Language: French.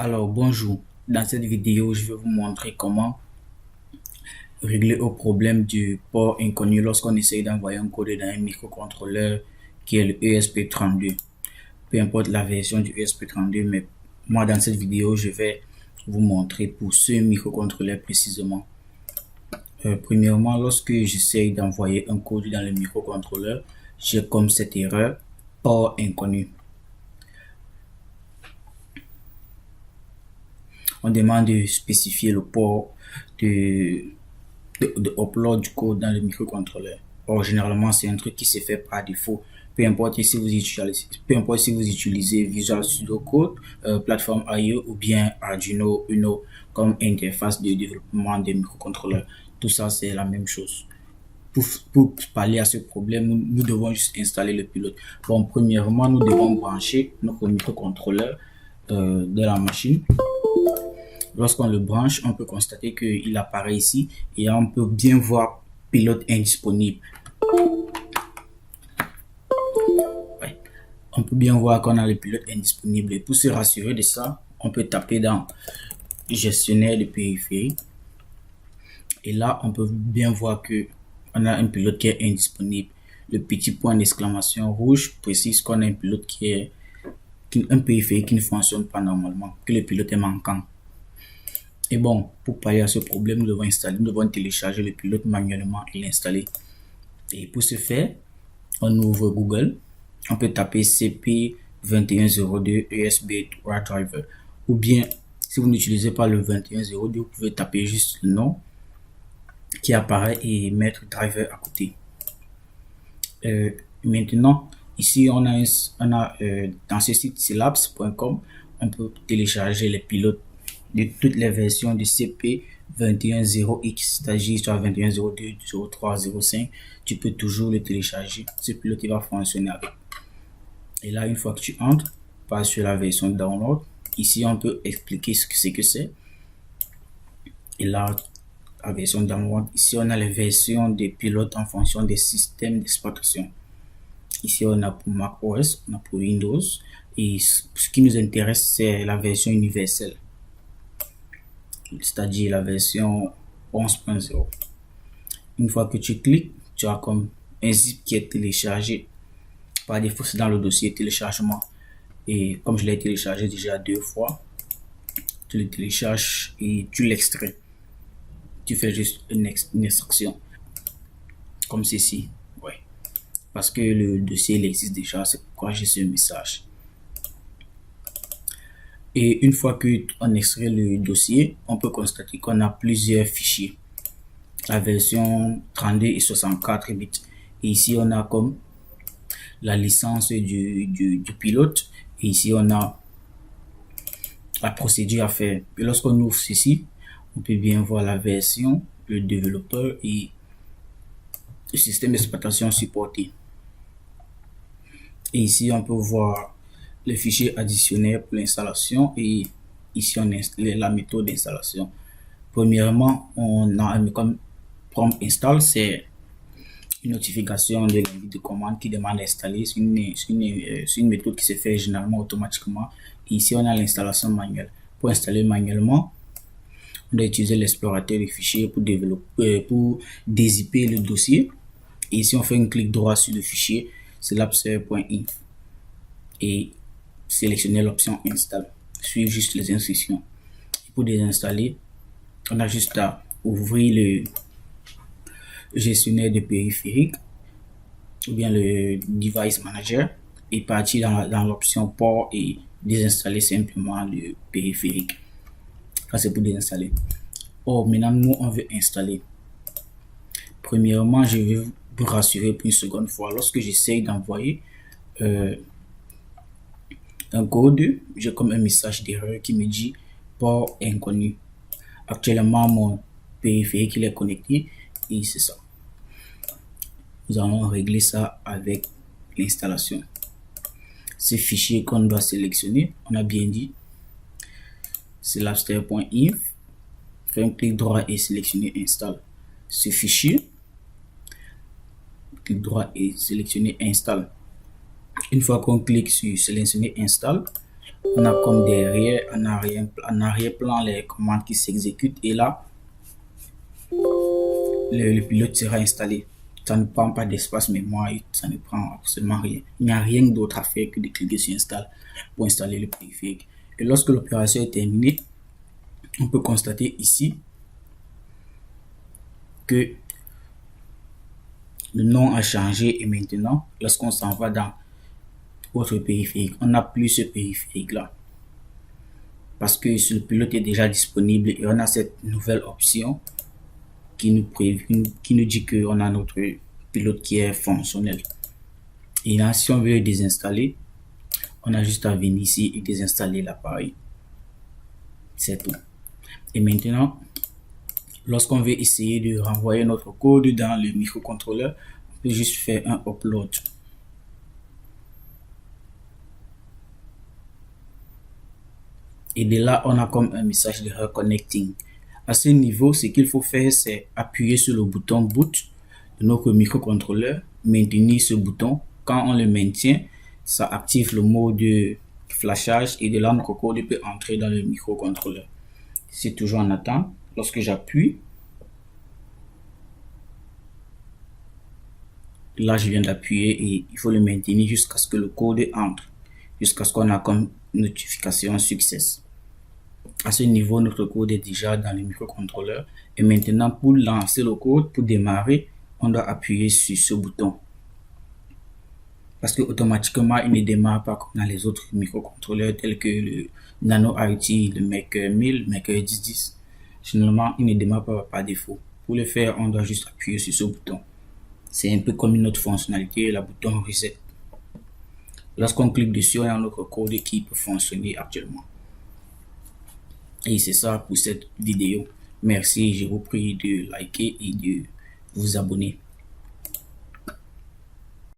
Alors bonjour, dans cette vidéo je vais vous montrer comment régler au problème du port inconnu lorsqu'on essaye d'envoyer un code dans un microcontrôleur qui est le ESP32. Peu importe la version du ESP32, mais moi dans cette vidéo je vais vous montrer pour ce microcontrôleur précisément. Premièrement, lorsque j'essaye d'envoyer un code dans le microcontrôleur, j'ai comme cette erreur port inconnu. On demande de spécifier le port de upload du code dans le microcontrôleur. Or, généralement, c'est un truc qui se fait par défaut. Peu importe si vous utilisez Visual Studio Code, plateforme IO ou bien Arduino Uno comme interface de développement des microcontrôleurs. Tout ça, c'est la même chose. Pour pallier à ce problème, nous devons juste installer le pilote. Bon, premièrement, nous devons brancher notre microcontrôleur de la machine. Lorsqu'on le branche, on peut constater qu'il apparaît ici et on peut bien voir pilote indisponible. Ouais. On peut bien voir qu'on a le pilote indisponible et pour se rassurer de ça, on peut taper dans gestionnaire de périphérique et là on peut bien voir que on a un pilote qui est indisponible. Le petit point d'exclamation rouge précise qu'on a un pilote un périphérique qui ne fonctionne pas normalement, que le pilote est manquant. Et bon, pour pallier à ce problème, nous devons télécharger le pilote manuellement et l'installer. Et pour ce faire, on ouvre Google, on peut taper CP2102 USB Driver. Ou bien, si vous n'utilisez pas le 2102, vous pouvez taper juste le nom qui apparaît et mettre driver à côté. Maintenant, ici, on a dans ce site syllabs.com, on peut télécharger les pilotes de toutes les versions du CP210X, c'est-à-dire sur 2102, 03, 05, tu peux toujours le télécharger. Ce pilote il va fonctionner avec. Et là, une fois que tu entres, passe sur la version download. Ici, on peut expliquer ce que c'est. Et là, la version download, ici, on a les versions des pilotes en fonction des systèmes d'exploitation. Ici, on a pour Mac OS, on a pour Windows. Et ce qui nous intéresse, c'est la version universelle, c'est-à-dire la version 11.0. Une fois que tu cliques, tu as comme un zip qui est téléchargé. Par défaut, c'est dans le dossier téléchargement. Et comme je l'ai téléchargé déjà 2 fois, tu le télécharges et tu l'extrais. Tu fais juste une extraction. Comme ceci. Ouais. Parce que le dossier il existe déjà, c'est pourquoi j'ai ce message. Et une fois qu'on extrait le dossier, on peut constater qu'on a plusieurs fichiers. La version 32 et 64 bits. Et ici, on a comme la licence du pilote. Et ici, on a la procédure à faire. Et lorsqu'on ouvre ceci, on peut bien voir la version, le développeur et le système d'exploitation supporté. Et ici, on peut voir le fichier additionnel pour l'installation et ici on a la méthode d'installation. Premièrement, on a comme prompt install, c'est une notification de l'invite de commande qui demande d'installer. C'est une méthode qui se fait généralement automatiquement. Et ici on a l'installation manuelle. Pour installer manuellement, on doit utiliser l'explorateur de fichiers pour dézipper le dossier. Et ici on fait un clic droit sur le fichier syllabs.inf et sélectionner l'option install. Suivre juste les instructions. Et pour désinstaller, on a juste à ouvrir le gestionnaire de périphérique ou bien le device manager et partir dans l'option port et désinstaller simplement le périphérique. Ça c'est pour désinstaller. Or maintenant nous on veut installer. Premièrement, je vais vous rassurer pour une seconde fois. Lorsque j'essaye d'envoyer un code, j'ai comme un message d'erreur qui me dit port inconnu. Actuellement, mon périphérique il est connecté et c'est ça. Nous allons régler ça avec l'installation. Ce fichier qu'on doit sélectionner, on a bien dit, c'est syllabs.inf. Fais un clic droit et sélectionner install. Ce fichier, clic droit et sélectionner install. Une fois qu'on clique sur sélectionner install, On a comme derrière, en arrière-plan, les commandes qui s'exécutent et là, le pilote sera installé. Ça ne prend pas d'espace mémoire et ça ne prend absolument rien. Il n'y a rien d'autre à faire que de cliquer sur install pour installer le périphérique. Et lorsque l'opération est terminée, on peut constater ici que le nom a changé et maintenant, lorsqu'on s'en va dans votre périphérique, on n'a plus ce périphérique là. Parce que le pilote est déjà disponible et on a cette nouvelle option qui nous dit qu'on a notre pilote qui est fonctionnel. Et là, si on veut le désinstaller, on a juste à venir ici et désinstaller l'appareil. C'est tout. Et maintenant, lorsqu'on veut essayer de renvoyer notre code dans le microcontrôleur, on peut juste faire un upload. Et de là, on a comme un message de reconnecting. À ce niveau, ce qu'il faut faire, c'est appuyer sur le bouton boot de notre microcontrôleur, maintenir ce bouton. Quand on le maintient, ça active le mode de flashage et de là, notre code peut entrer dans le microcontrôleur. C'est toujours en attente. Lorsque j'appuie, là, je viens d'appuyer et il faut le maintenir jusqu'à ce que le code entre, jusqu'à ce qu'on a comme notification success. À ce niveau, notre code est déjà dans le microcontrôleur. Et maintenant, pour lancer le code, pour démarrer, on doit appuyer sur ce bouton. Parce que automatiquement, il ne démarre pas comme dans les autres microcontrôleurs tels que le Nano IoT, le Maker 1000, Maker 1010. Généralement, il ne démarre pas par défaut. Pour le faire, on doit juste appuyer sur ce bouton. C'est un peu comme une autre fonctionnalité, le bouton reset. Lorsqu'on clique dessus, on a notre code qui peut fonctionner actuellement. Et c'est ça pour cette vidéo. Merci, je vous prie de liker et de vous abonner.